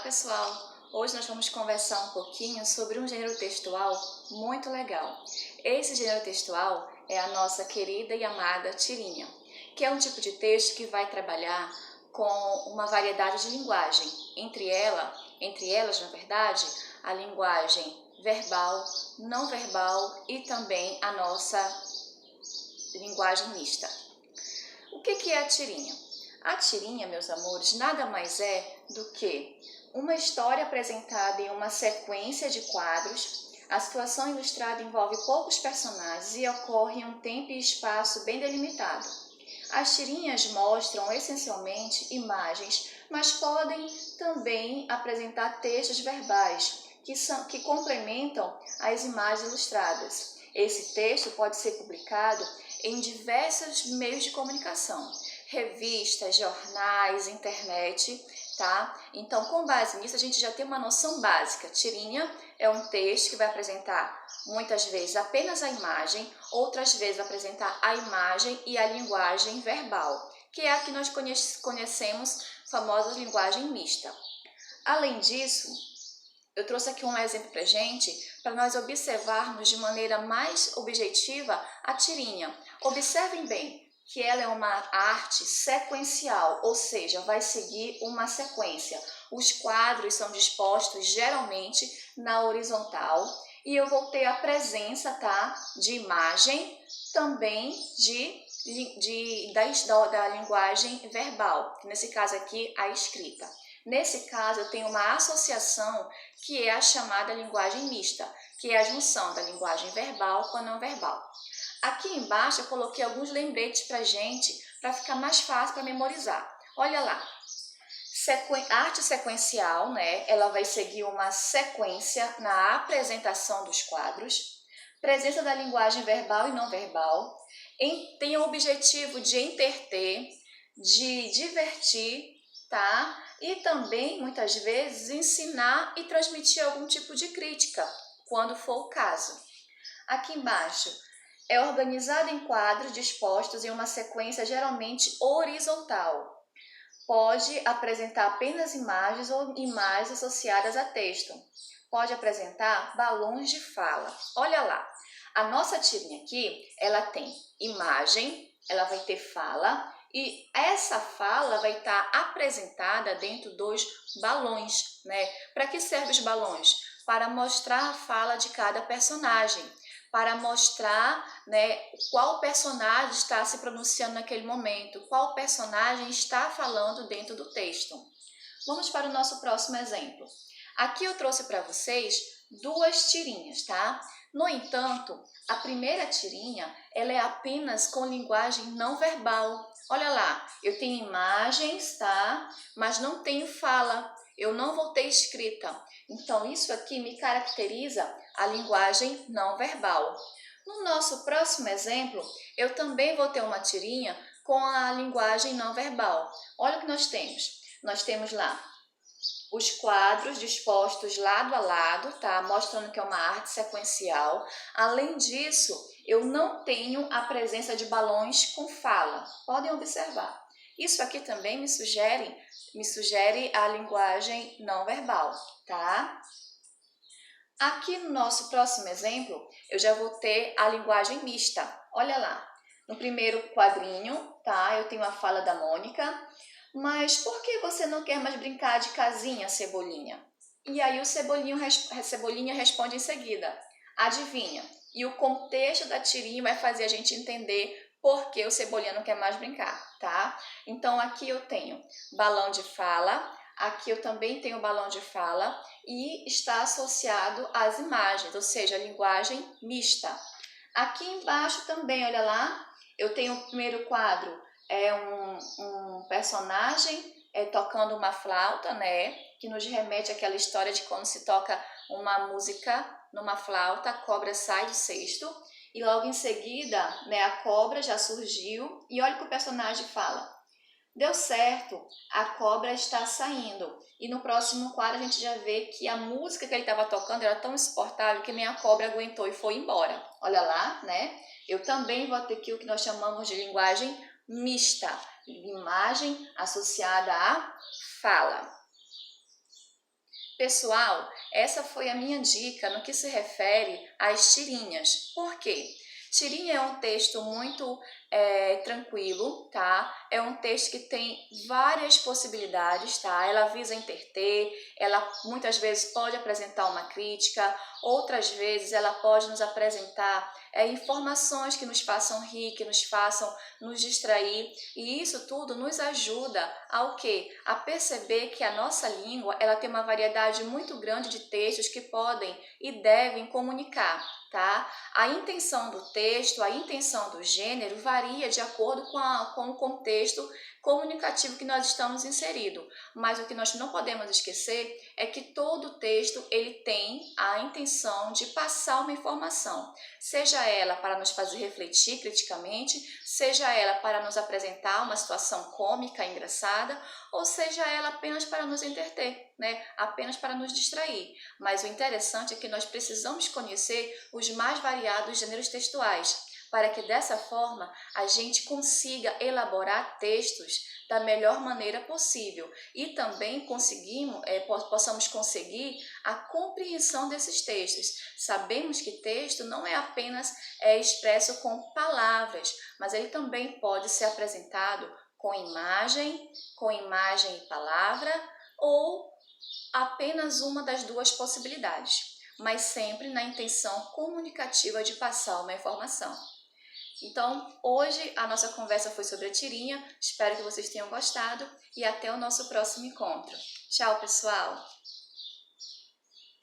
pessoal! Hoje nós vamos conversar um pouquinho sobre um gênero textual muito legal. Esse gênero textual é a nossa querida e amada tirinha, que é um tipo de texto que vai trabalhar com uma variedade de linguagem, entre elas, na verdade, a linguagem verbal, não verbal e também a nossa linguagem mista. O que é a tirinha? A tirinha, meus amores, nada mais é do que uma história apresentada em uma sequência de quadros. A situação ilustrada envolve poucos personagens e ocorre em um tempo e espaço bem delimitado. As tirinhas mostram essencialmente imagens, mas podem também apresentar textos verbais que complementam as imagens ilustradas. Esse texto pode ser publicado em diversos meios de comunicação, revistas, jornais, internet, tá? Então, com base nisso, a gente já tem uma noção básica. Tirinha é um texto que vai apresentar muitas vezes apenas a imagem, outras vezes vai apresentar a imagem e a linguagem verbal, que é a que nós conhecemos, famosa linguagem mista. Além disso, eu trouxe aqui um exemplo para gente, para nós observarmos de maneira mais objetiva a tirinha. Observem bem que ela é uma arte sequencial, ou seja, vai seguir uma sequência. Os quadros são dispostos geralmente na horizontal e eu vou ter a presença, tá, de imagem, também da linguagem verbal, que nesse caso aqui a escrita. Nesse caso, eu tenho uma associação que é a chamada linguagem mista, que é a junção da linguagem verbal com a não verbal. Aqui embaixo eu coloquei alguns lembretes para gente, para ficar mais fácil para memorizar. Olha lá, arte sequencial, né? Ela vai seguir uma sequência na apresentação dos quadros. Presença da linguagem verbal e não verbal. Tem o objetivo de entreter, de divertir, tá? E também, muitas vezes, ensinar e transmitir algum tipo de crítica, quando for o caso. Aqui embaixo, é organizado em quadros dispostos em uma sequência geralmente horizontal. Pode apresentar apenas imagens ou imagens associadas a texto. Pode apresentar balões de fala. Olha lá, a nossa tirinha aqui, ela tem imagem, ela vai ter fala, e essa fala vai estar apresentada dentro dos balões, né? Para que servem os balões? Para mostrar a fala de cada personagem, para mostrar, né, qual personagem está se pronunciando naquele momento, qual personagem está falando dentro do texto. Vamos para o nosso próximo exemplo. Aqui eu trouxe para vocês duas tirinhas, tá? No entanto, a primeira tirinha, ela é apenas com linguagem não verbal. Olha lá, eu tenho imagens, tá? Mas não tenho fala. Eu não vou ter escrita. Então, isso aqui me caracteriza a linguagem não verbal. No nosso próximo exemplo, eu também vou ter uma tirinha com a linguagem não verbal. Olha o que nós temos. Nós temos lá os quadros dispostos lado a lado, tá? Mostrando que é uma arte sequencial. Além disso, eu não tenho a presença de balões com fala. Podem observar. Isso aqui também me sugere a linguagem não verbal, tá? Aqui no nosso próximo exemplo, eu já vou ter a linguagem mista. Olha lá, no primeiro quadrinho, tá? Eu tenho a fala da Mônica. Mas por que você não quer mais brincar de casinha, Cebolinha? E aí o Cebolinha responde em seguida, adivinha? E o contexto da tirinha vai fazer a gente entender por que o Cebolinha não quer mais brincar, tá? Então aqui eu tenho balão de fala, aqui eu também tenho balão de fala e está associado às imagens, ou seja, a linguagem mista. Aqui embaixo também, olha lá, eu tenho o primeiro quadro, é um personagem tocando uma flauta, né? Que nos remete àquela história de quando se toca uma música numa flauta, a cobra sai do cesto e logo em seguida, né, a cobra já surgiu e olha o que o personagem fala. Deu certo, a cobra está saindo. E no próximo quadro a gente já vê que a música que ele estava tocando era tão insuportável que nem a cobra aguentou e foi embora. Olha lá, né? Eu também vou ter aqui o que nós chamamos de linguagem mista, imagem associada à fala. Pessoal, essa foi a minha dica no que se refere às tirinhas. Por quê? Tirinha é um texto muito tranquilo, tá? É um texto que tem várias possibilidades, tá? Ela visa entreter, ela muitas vezes pode apresentar uma crítica, outras vezes ela pode nos apresentar informações que nos façam rir, que nos façam nos distrair, e isso tudo nos ajuda ao quê? A perceber que a nossa língua ela tem uma variedade muito grande de textos que podem e devem comunicar, tá? A intenção do texto, a intenção do gênero varia de acordo com o contexto comunicativo que nós estamos inserido, mas o que nós não podemos esquecer é que todo texto ele tem a intenção de passar uma informação, seja ela para nos fazer refletir criticamente, seja ela para nos apresentar uma situação cômica, engraçada, ou seja ela apenas para nos entreter, né? Apenas para nos distrair. Mas o interessante é que nós precisamos conhecer os mais variados gêneros textuais, para que dessa forma a gente consiga elaborar textos da melhor maneira possível e também possamos conseguir a compreensão desses textos. Sabemos que texto não é apenas expresso com palavras, mas ele também pode ser apresentado com imagem e palavra, ou apenas uma das duas possibilidades, mas sempre na intenção comunicativa de passar uma informação. Então, hoje a nossa conversa foi sobre a tirinha, espero que vocês tenham gostado e até o nosso próximo encontro. Tchau, pessoal!